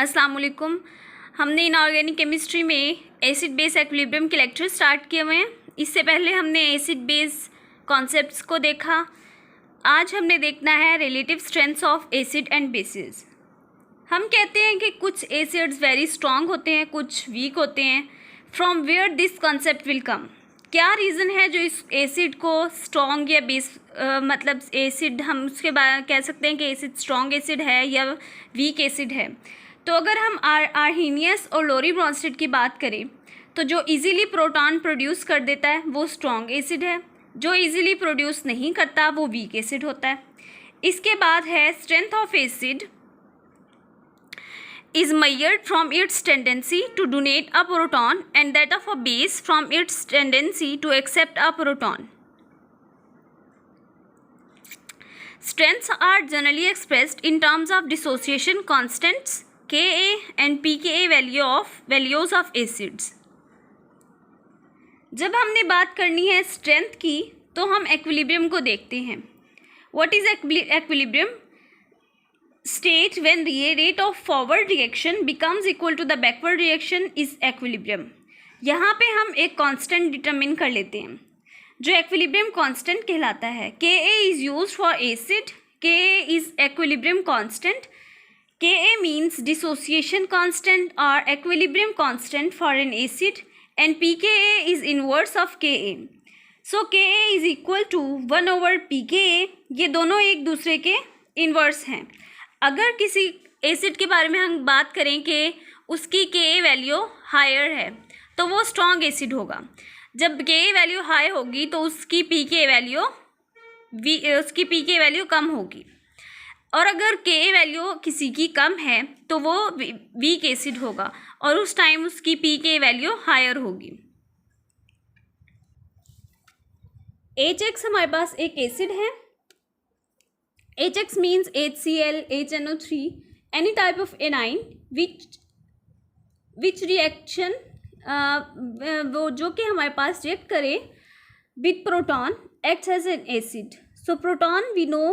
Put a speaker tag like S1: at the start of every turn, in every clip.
S1: अस्सलाम वालेकुम। हमने इनऑर्गेनिक केमिस्ट्री में एसिड बेस एक्विलिब्रियम के लेक्चर स्टार्ट किए हुए हैं। इससे पहले हमने एसिड बेस कॉन्सेप्ट्स को देखा। आज हमने देखना है relative strengths of acid and bases. हम कहते हैं कि कुछ एसिड्स वेरी स्ट्रॉन्ग होते हैं, कुछ वीक होते हैं। From where this concept will come, क्या रीज़न है जो इस एसिड को स्ट्रॉन्ग या बेस मतलब एसिड हम उसके बारे कह सकते हैं कि एसिड स्ट्रॉन्ग एसिड है या वीक एसिड है। तो अगर हम आर्हीनियस और लोरी ब्रॉन्स्टेड की बात करें तो जो इजीली प्रोटॉन प्रोड्यूस कर देता है वो स्ट्रॉन्ग एसिड है, जो इजीली प्रोड्यूस नहीं करता वो वीक एसिड होता है। इसके बाद है strength of acid is measured from its tendency to donate a proton and that of a base from its tendency to accept a proton. Strengths are generally expressed in terms of dissociation constants Ka and pKa values of acids. जब हमने बात करनी है strength की तो हम equilibrium को देखते हैं। What is equilibrium? State when the rate of forward reaction becomes equal to the backward reaction is equilibrium. यहाँ पे हम एक कांस्टेंट डिटरमिन कर लेते हैं जो एक्विलिब्रियम कांस्टेंट कहलाता है। Ka is used for acid. Ka is equilibrium constant. Ka means dissociation constant or equilibrium constant for an acid and pKa is inverse of Ka. So Ka is equal to 1 over pKa. ये दोनों एक दूसरे के inverse हैं। अगर किसी acid के बारे में हम बात करें कि उसकी Ka वैल्यू हायर है तो वो स्ट्रॉन्ग एसिड होगा। जब Ka वैल्यू हाई होगी तो उसकी pK वैल्यू कम होगी, और अगर Ka वैल्यू किसी की कम है तो वो वीक एसिड होगा और उस टाइम उसकी pK वैल्यू हायर होगी। HX हमारे पास एक एसिड है। HX means HCl, HNO3, any type of anion which reaction वो जो कि हमारे पास रिएक्ट करे with proton acts as an acid. So proton we know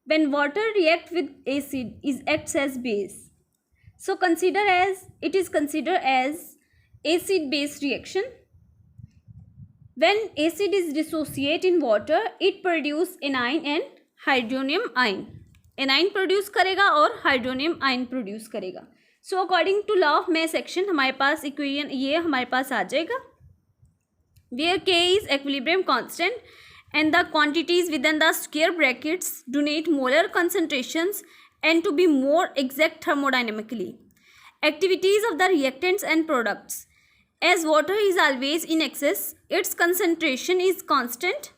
S1: when water react with acid is acts as base. So it is considered as acid base reaction. When acid is dissociate in water it produce anion and hydronium ion. Anion produce करेगा और hydronium ion produce करेगा। So according to law of mass action हमारे पास equation ये हमारे पास आ जाएगा where K is equilibrium constant and the quantities within the square brackets denote molar concentrations and to be more exact thermodynamically activities of the reactants and products as water is always in excess its concentration is constant.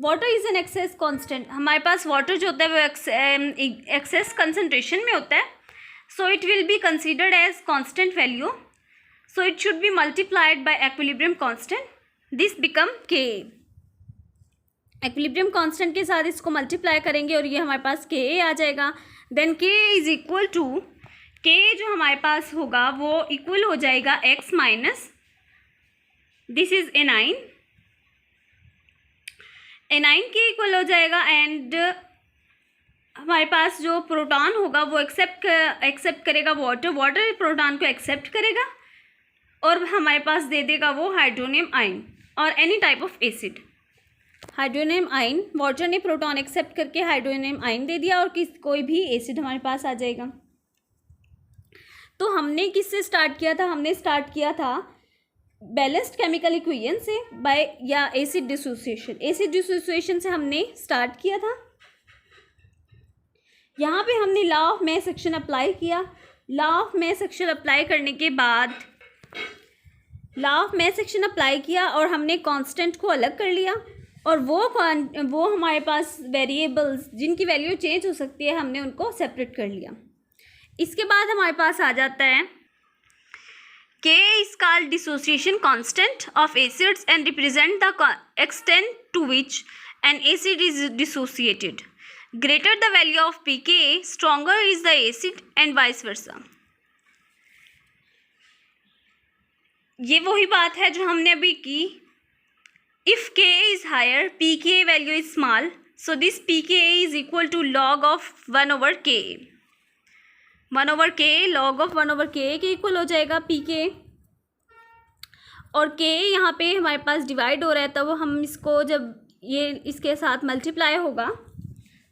S1: Water is N access constant. हमारे पास water जो होता है वो access concentration में होता है, so it will be considered as constant value, so it should be multiplied by equilibrium constant, this become Ka। Equilibrium constant के साथ इसको मल्टीप्लाई करेंगे और ये हमारे पास Ka आ जाएगा। Then K is equal to K जो हमारे पास होगा वो इक्वल हो जाएगा X minus this is A9, A9 के इक्वल हो जाएगा एंड हमारे पास जो प्रोटॉन होगा वो एक्सेप्ट करेगा वाटर प्रोटॉन को एक्सेप्ट करेगा और हमारे पास दे देगा वो हाइड्रोनियम आयन और any type of acid. Hydronium ion water ने प्रोटॉन एक्सेप्ट करके हाइड्रोनियम आयन दे दिया और कोई भी एसिड हमारे पास आ जाएगा। तो हमने किससे स्टार्ट किया था? हमने स्टार्ट किया था बैलेंस्ड केमिकल इक्वेशन से बाय या एसिड डिसोसिएशन से हमने स्टार्ट किया था। यहाँ पे हमने law of mass action apply किया। Law of mass action apply करने के बाद और हमने कांस्टेंट को अलग कर लिया और वो हमारे पास वेरिएबल्स जिनकी वैल्यू चेंज हो सकती है हमने उनको सेपरेट कर लिया। इसके बाद हमारे पास आ जाता है K is called dissociation constant of acids and represent the extent to which an acid is dissociated. Greater the value of pKa, stronger is the acid and vice versa. ये वही बात है जो हमने अभी की। If K is higher, pKa value is small, so this pKa is equal to log of 1 over Ka. 1/k log of 1/k के equal हो जाएगा pk, और k यहाँ पे हमारे पास डिवाइड हो रहा है, तब हम इसको जब ये इसके साथ मल्टीप्लाई होगा,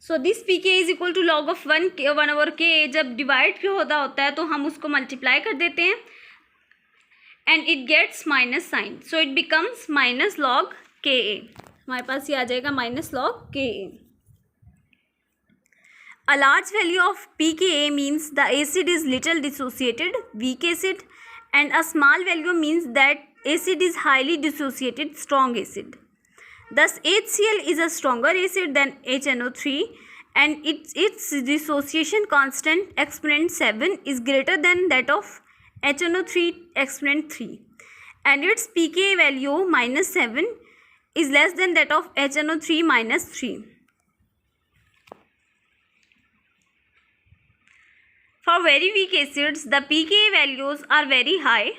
S1: so this pk is equal to log of 1/k। जब डिवाइड होता है तो हम उसको मल्टीप्लाई कर देते हैं and it gets minus sign, so it becomes minus log ka। हमारे पास ये आ जाएगा minus log ka। A large value of pKa means the acid is little dissociated, weak acid, and a small value means that acid is highly dissociated, strong acid. Thus, HCl is a stronger acid than HNO3, and its dissociation constant exponent 7 is greater than that of HNO3 exponent 3, and its pKa value minus 7 is less than that of HNO3 minus 3. For very weak acids, the pKa values are very high.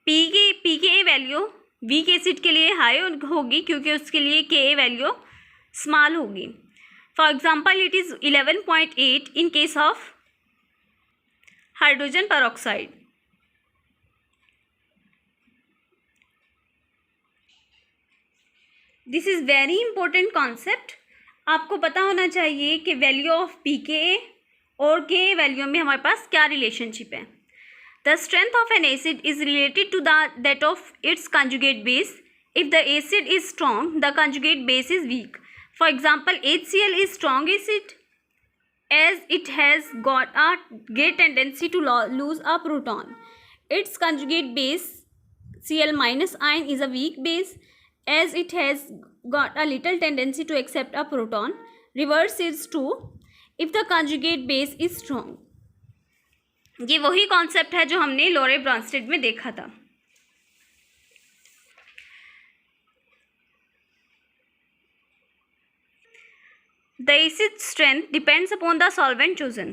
S1: pKa value weak acid के लिए high होगी क्योंकि उसके लिए Ka value small होगी। For example it is 11.8 in case of hydrogen peroxide. This is very important concept. आपको पता होना चाहिए कि वैल्यू ऑफ pKa और Ka वैल्यू में हमारे पास क्या रिलेशनशिप है। The strength of an acid is related to that of its conjugate base. If the acid is strong the conjugate base is weak. For example HCl is strong acid as it has got a great tendency to lose a proton. Its conjugate base Cl minus ion is a weak base as it has got a little tendency to accept a proton. Reverse is true if the conjugate base is strong. ये वही concept है जो हमने लोरे Brønsted में देखा था। The acid strength depends upon the solvent chosen.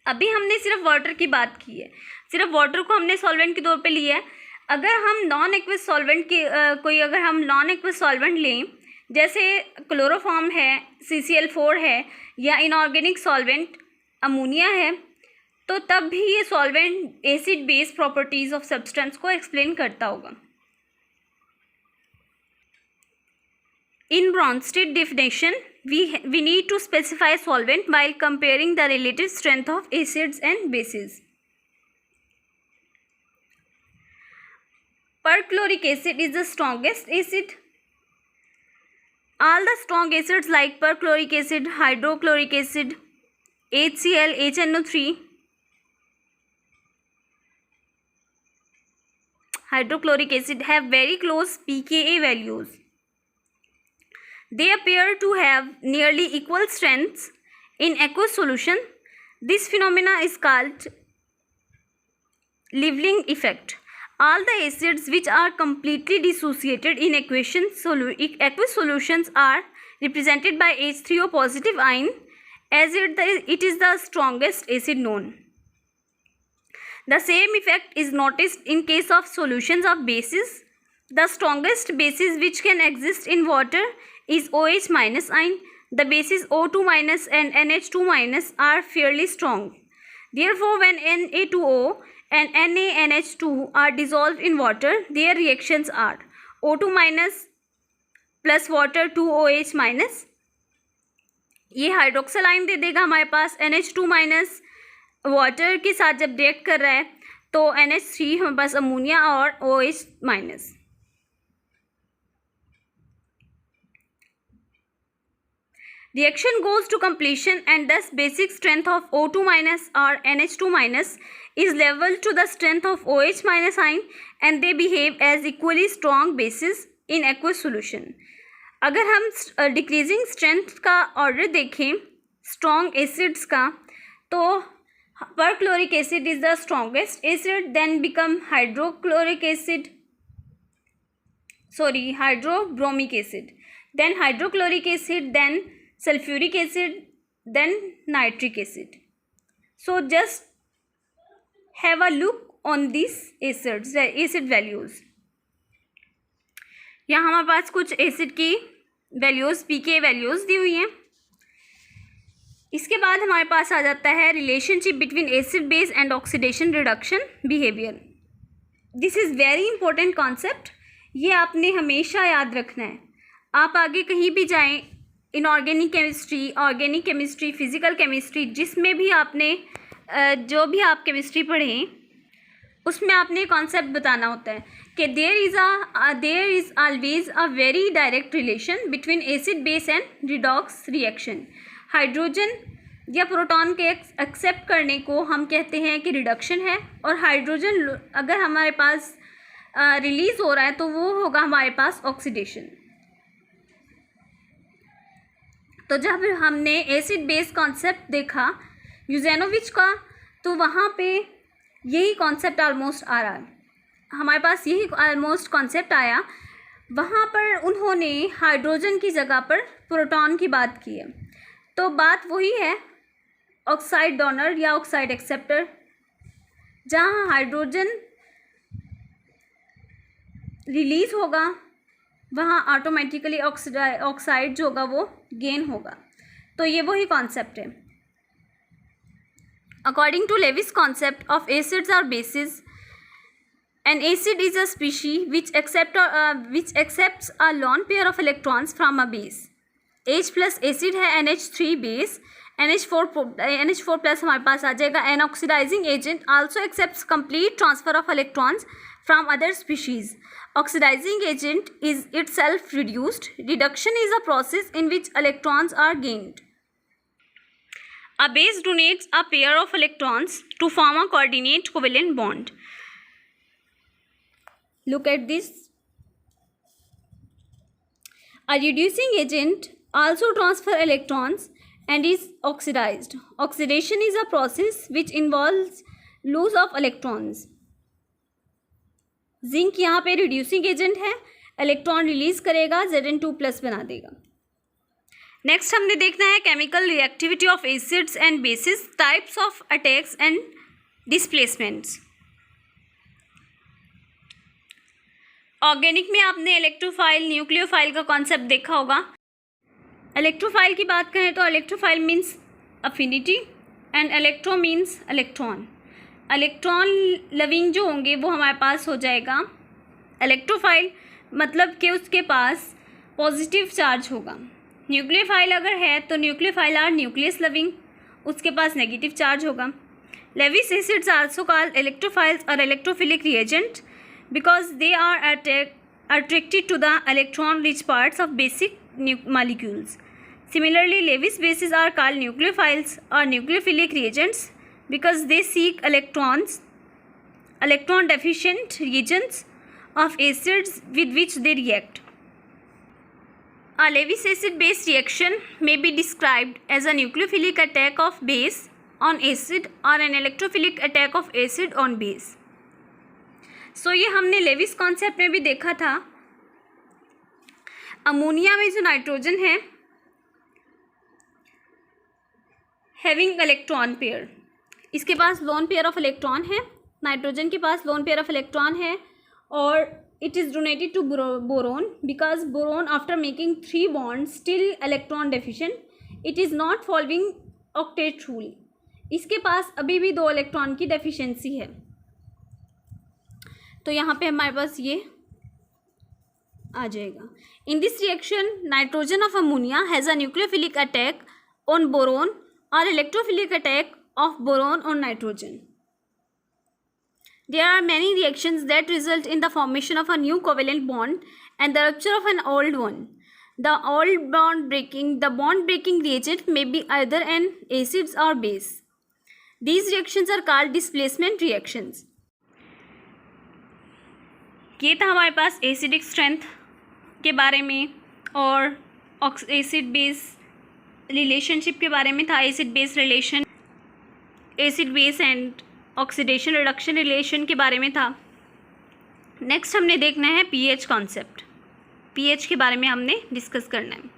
S1: अभी हमने सिर्फ वाटर की बात की है, सिर्फ वाटर को हमने सॉल्वेंट के तौर पे लिया है। अगर हम नॉन एक्वस सॉल्वेंट के अगर हम नॉन एक्वस सॉल्वेंट लें, जैसे क्लोरोफॉर्म है, CCl4 है, या इनऑर्गेनिक सॉल्वेंट अमोनिया है, तो तब भी ये solvent acid base properties of substance को एक्सप्लेन करता होगा। In Bronsted definition, we need to specify solvent while comparing the relative strength of acids and bases. Perchloric acid is the strongest acid. All the strong acids like perchloric acid, hydrochloric acid, HCl, HNO3, hydrochloric acid have very close pKa values. They appear to have nearly equal strengths in aqueous solution. This phenomena is called leveling effect. All the acids which are completely dissociated in aqueous solutions are represented by H3O positive ion as it is the strongest acid known. The same effect is noticed in case of solutions of bases. The strongest bases which can exist in water is OH minus ion. The bases O2 minus and NH2 minus are fairly strong. Therefore, when Na2O and NaNH2 are dissolved in water, their reactions are O2 minus plus water 2OH minus. ये hydroxyl ion दे देगा हमारे पास। NH2 minus water के साथ जब react कर रहा है तो NH3 हमारे पास अमोनिया और OH minus. Reaction goes to completion and thus basic strength of O2 minus or NH2 minus is level to the strength of OH minus ion and they behave as equally strong bases in aqueous solution. अगर हम decreasing strength का order देखें strong acids का, तो perchloric acid is the strongest acid, then become hydrochloric acid, hydrobromic acid, then hydrochloric acid, then sulfuric acid, then nitric acid. So just have a look on these acids, acid values. यहाँ हमारे पास कुछ acid की values pK values दी हुई हैं। इसके बाद हमारे पास आ जाता है relationship between acid base and oxidation reduction behaviour. This is very important concept, ये आपने हमेशा याद रखना है। आप आगे कहीं भी जाएं, inorganic chemistry, organic chemistry, physical chemistry, जिसमें भी आपने जो भी आप केमिस्ट्री पढ़ें उसमें आपने कॉन्सेप्ट बताना होता है कि there is always a very direct relation between acid base and redox reaction. Hydrogen या प्रोटॉन के एक्सेप्ट करने को हम कहते हैं कि रिडक्शन है, और हाइड्रोजन अगर हमारे पास रिलीज़ हो रहा है तो वो होगा हमारे पास ऑक्सीडेशन। तो जब हमने एसिड बेस कॉन्सेप्ट देखा यूजेनोविच का, तो वहाँ पे यही कॉन्सेप्ट ऑलमोस्ट आ रहा है, हमारे पास यही ऑलमोस्ट कॉन्सेप्ट आया। वहाँ पर उन्होंने हाइड्रोजन की जगह पर प्रोटॉन की बात की है। तो बात वही है, ऑक्साइड डोनर या ऑक्साइड एक्सेप्टर, जहाँ हाइड्रोजन रिलीज़ होगा वहाँ ऑटोमेटिकली ऑक्साइड जो होगा वो गेन होगा। तो ये वही कॉन्सेप्ट है। According to Lewis concept of acids और bases, an acid is a species which accepts a lone pair of electrons from a base. H plus acid है, NH3 base, NH4 plus हमारे पास आ जाएगा। An oxidizing agent also accepts complete transfer of electrons from other species. Oxidizing agent is itself reduced. Reduction is a process in which electrons are gained. A base donates a pair of electrons to form a coordinate covalent bond. Look at this. A reducing agent also transfers electrons and is oxidized. Oxidation is a process which involves loss of electrons. Zinc यहाँ पे reducing agent है, electron release करेगा, Zn2+ बना देगा। Next हमने देखना है chemical reactivity of acids and bases, types of attacks and displacements. Organic में आपने इलेक्ट्रोफाइल, न्यूक्लियोफाइल का कॉन्सेप्ट देखा होगा। इलेक्ट्रोफाइल की बात करें तो electrophile means affinity and electro means electron. Electron loving जो होंगे वो हमारे पास हो जाएगा इलेक्ट्रोफाइल, मतलब कि उसके पास पॉजिटिव चार्ज होगा। न्यूक्लियोफाइल अगर है तो न्यूक्लियोफाइल आर न्यूक्लियस लविंग, उसके पास नेगेटिव चार्ज होगा। Lewis acids also called electrophiles और electrophilic reagent because they are attracted to the electron-rich parts of basic molecules. Similarly, Lewis bases are called nucleophiles or nucleophilic reagents because they seek electron-deficient regions of acids with which they react. A Lewis acid-base reaction may be described as a nucleophilic attack of base on acid or an electrophilic attack of acid on base. सो ये हमने Levi's concept में भी देखा था। Ammonia में जो nitrogen है having electron pair, इसके पास लोन पेयर ऑफ इलेक्ट्रॉन है, नाइट्रोजन के पास लोन पेयर ऑफ इलेक्ट्रॉन है, और it is donated to boron because boron after making 3 bond still electron deficient, it is not following octet rule, इसके पास अभी भी 2 इलेक्ट्रॉन की डेफिशिएंसी है। तो यहाँ पे हमारे पास ये आ जाएगा। In this reaction nitrogen of ammonia has a nucleophilic attack on boron और electrophilic attack of boron on nitrogen. There are many reactions that result in the formation of a new covalent bond and the rupture of an old one. The bond breaking reagent may be either an acids or base. These reactions are called displacement reactions. ये था हमारे पास acidic strength के बारे में और acid base relationship के बारे में था। Acid base relation, acid base and oxidation reduction relation के बारे में था। नेक्स्ट हमने देखना है पीएच कॉन्सेप्ट, पीएच के बारे में हमने डिस्कस करना है।